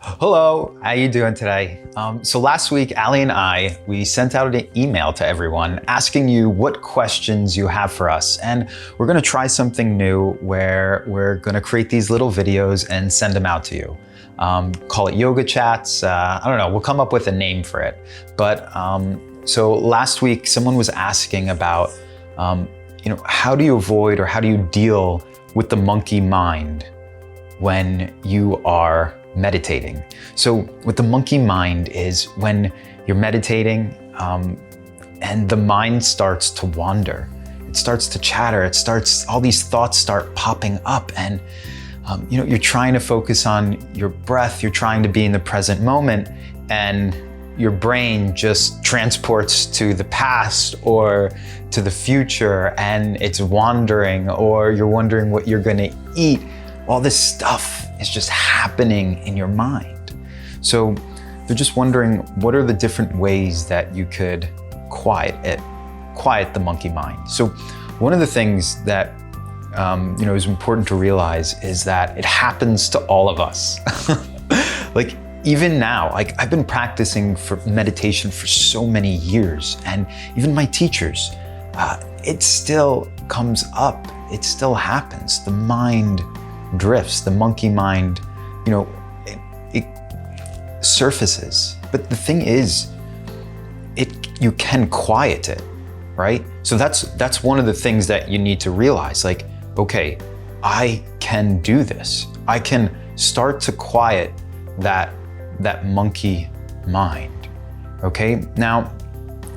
Hello, how you doing today? So last week, Ali and we sent out an email to everyone asking you what questions you have for us. And we're gonna try something new where we're gonna create these little videos and send them out to you. Call it yoga chats. I don't know, we'll come up with a name for it. But so last week, someone was asking about, how do you avoid or how do you deal with the monkey mind when you are meditating? So what the monkey mind is when you're meditating and the mind starts to wander. It starts to chatter. All these thoughts start popping up and you're trying to focus on your breath. You're trying to be in the present moment and your brain just transports to the past or to the future and it's wandering, or you're wondering what you're gonna eat. All this stuff is just happening in your mind. So they're just wondering, what are the different ways that you could quiet the monkey mind? So one of the things that is important to realize is that it happens to all of us. Like even now, I've been practicing for meditation for so many years, and even my teachers, it still comes up, it still happens. The mind drifts, the monkey mind, it surfaces. But the thing is, you can quiet it, right? So that's one of the things that you need to realize. Like, okay, I can do this. I can start to quiet that monkey mind. Okay. Now,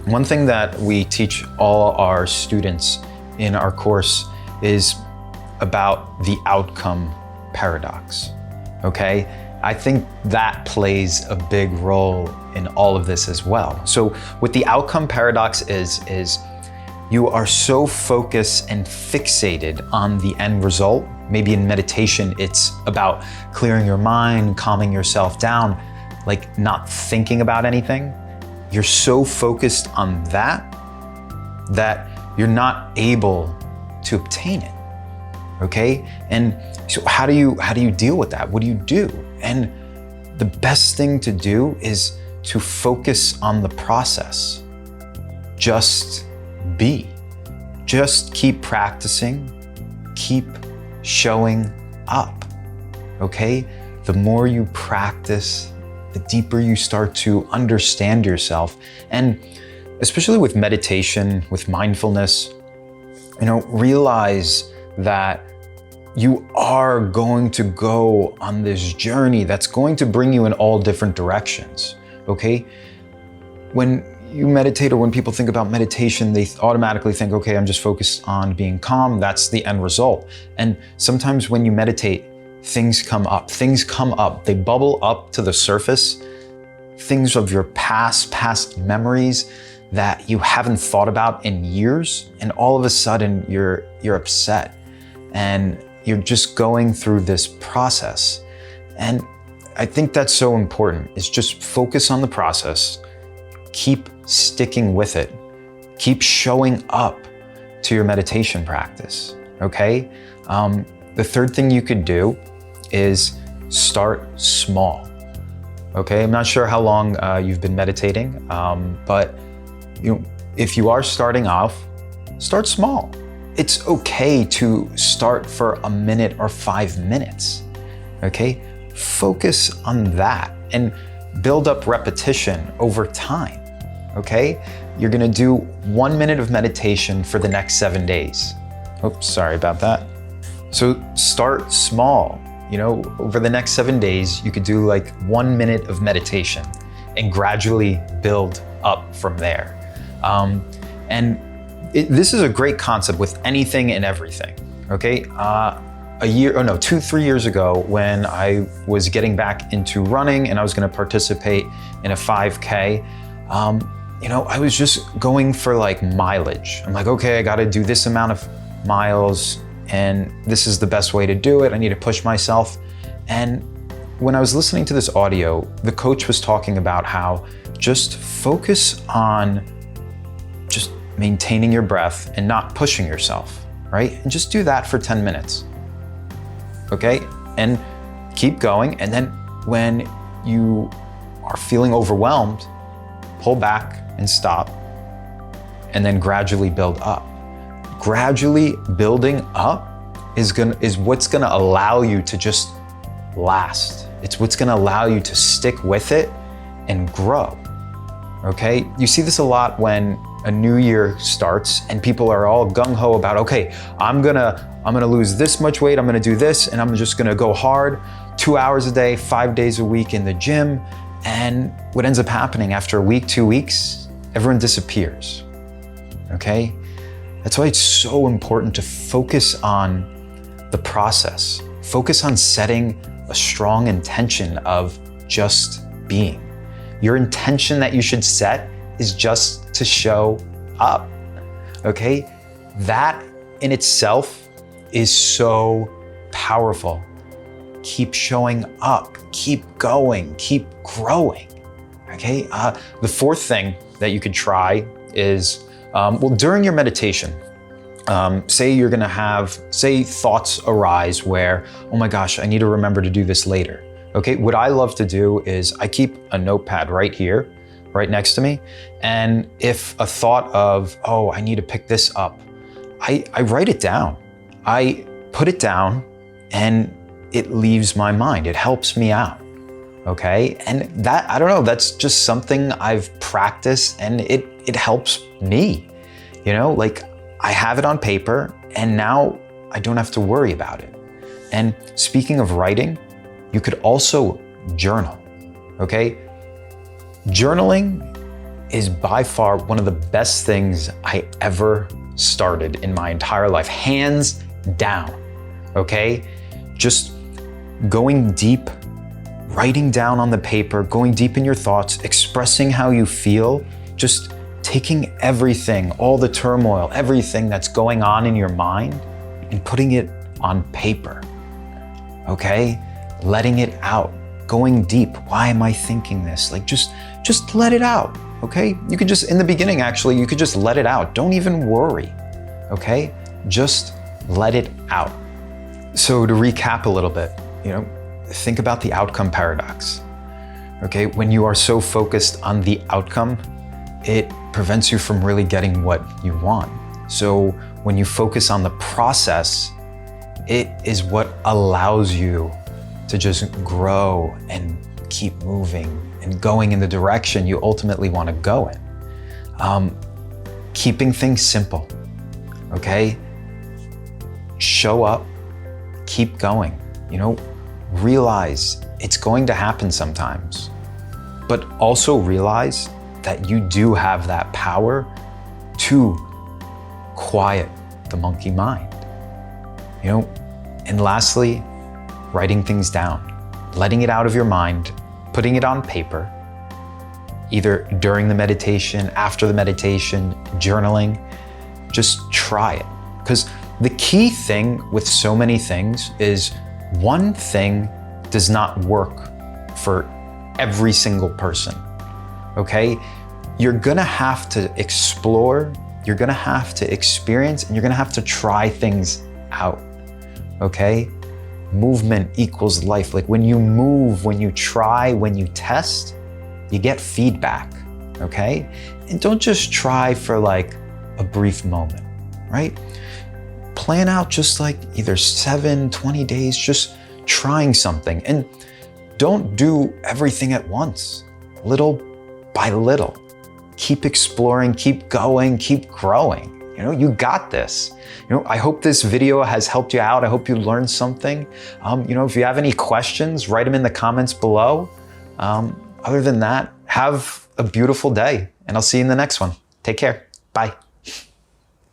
one thing that we teach all our students in our course is about the outcome paradox, okay? I think that plays a big role in all of this as well. So what the outcome paradox is you are so focused and fixated on the end result. Maybe in meditation, it's about clearing your mind, calming yourself down, like not thinking about anything. You're so focused on that you're not able to obtain it. Okay? And so how do you deal with that? What do you do? And the best thing to do is to focus on the process. Just be. Just keep practicing. Keep showing up. Okay? The more you practice, the deeper you start to understand yourself. And especially with meditation, with mindfulness, realize that you are going to go on this journey that's going to bring you in all different directions, okay? When you meditate, or when people think about meditation, they automatically think, okay, I'm just focused on being calm. That's the end result. And sometimes when you meditate, things come up, they bubble up to the surface, things of your past memories that you haven't thought about in years. And all of a sudden you're upset. And you're just going through this process. And I think that's so important, is just focus on the process, keep sticking with it, keep showing up to your meditation practice, okay? The third thing you could do is start small, okay? I'm not sure how long you've been meditating, but if you are starting off, start small. It's okay to start for a minute or 5 minutes, okay? Focus on that and build up repetition over time, okay? You're gonna do 1 minute of meditation for the next 7 days. Oops, sorry about that. So start small, over the next 7 days, you could do like 1 minute of meditation and gradually build up from there. This is a great concept with anything and everything, okay? 2-3 years ago, when I was getting back into running and I was gonna participate in a 5K, I was just going for like mileage. I'm like, okay, I gotta do this amount of miles and this is the best way to do it. I need to push myself. And when I was listening to this audio, the coach was talking about how just focus on just maintaining your breath and not pushing yourself, right? And just do that for 10 minutes, okay? And keep going. And then when you are feeling overwhelmed, pull back and stop, and then gradually build up. Gradually building up is what's gonna allow you to just last. It's what's gonna allow you to stick with it and grow, okay? You see this a lot when a new year starts and people are all gung-ho about, okay, I'm gonna lose this much weight, I'm gonna do this, and I'm just gonna go hard, 2 hours a day, 5 days a week in the gym. And what ends up happening after a week, 2 weeks, everyone disappears, okay? That's why it's so important to focus on the process. Focus on setting a strong intention of just being. Your intention that you should set is just to show up, okay? That in itself is so powerful. Keep showing up, keep going, keep growing, okay? The fourth thing that you could try is, during your meditation, say you're gonna have, thoughts arise where, oh my gosh, I need to remember to do this later, okay? What I love to do is I keep a notepad right here, right next to me, and if a thought of, oh, I need to pick this up, I write it down. I put it down and it leaves my mind. It helps me out, okay? And that, I don't know, that's just something I've practiced and it helps me, you know? Like, I have it on paper and now I don't have to worry about it. And speaking of writing, you could also journal, okay? Journaling is by far one of the best things I ever started in my entire life, hands down, okay? Just going deep, writing down on the paper, going deep in your thoughts, expressing how you feel, just taking everything, all the turmoil, everything that's going on in your mind and putting it on paper, okay? Letting it out, going deep. Why am I thinking this? Like, just let it out, okay? You could just, in the beginning, actually, you could just let it out. Don't even worry, okay? Just let it out. So to recap a little bit, you know, think about the outcome paradox, okay? When you are so focused on the outcome, it prevents you from really getting what you want. So when you focus on the process, it is what allows you to just grow and keep moving and going in the direction you ultimately want to go in. Keeping things simple, okay? Show up, keep going, you know, realize it's going to happen sometimes, but also realize that you do have that power to quiet the monkey mind, you know? And lastly, writing things down, letting it out of your mind, putting it on paper, either during the meditation, after the meditation, journaling, just try it. Because the key thing with so many things is one thing does not work for every single person, okay? You're gonna have to explore, you're gonna have to experience, and you're gonna have to try things out, okay? Movement equals life. Like, when you move, when you try, when you test, you get feedback, okay? And don't just try for like a brief moment, right? Plan out just like either 7, 20 days, just trying something. And don't do everything at once, little by little. Keep exploring, keep going, keep growing. You know, you got this. You know, I hope this video has helped you out. I hope you learned something. You know, if you have any questions, write them in the comments below. Other than that, have a beautiful day, and I'll see you in the next one. Take care. Bye.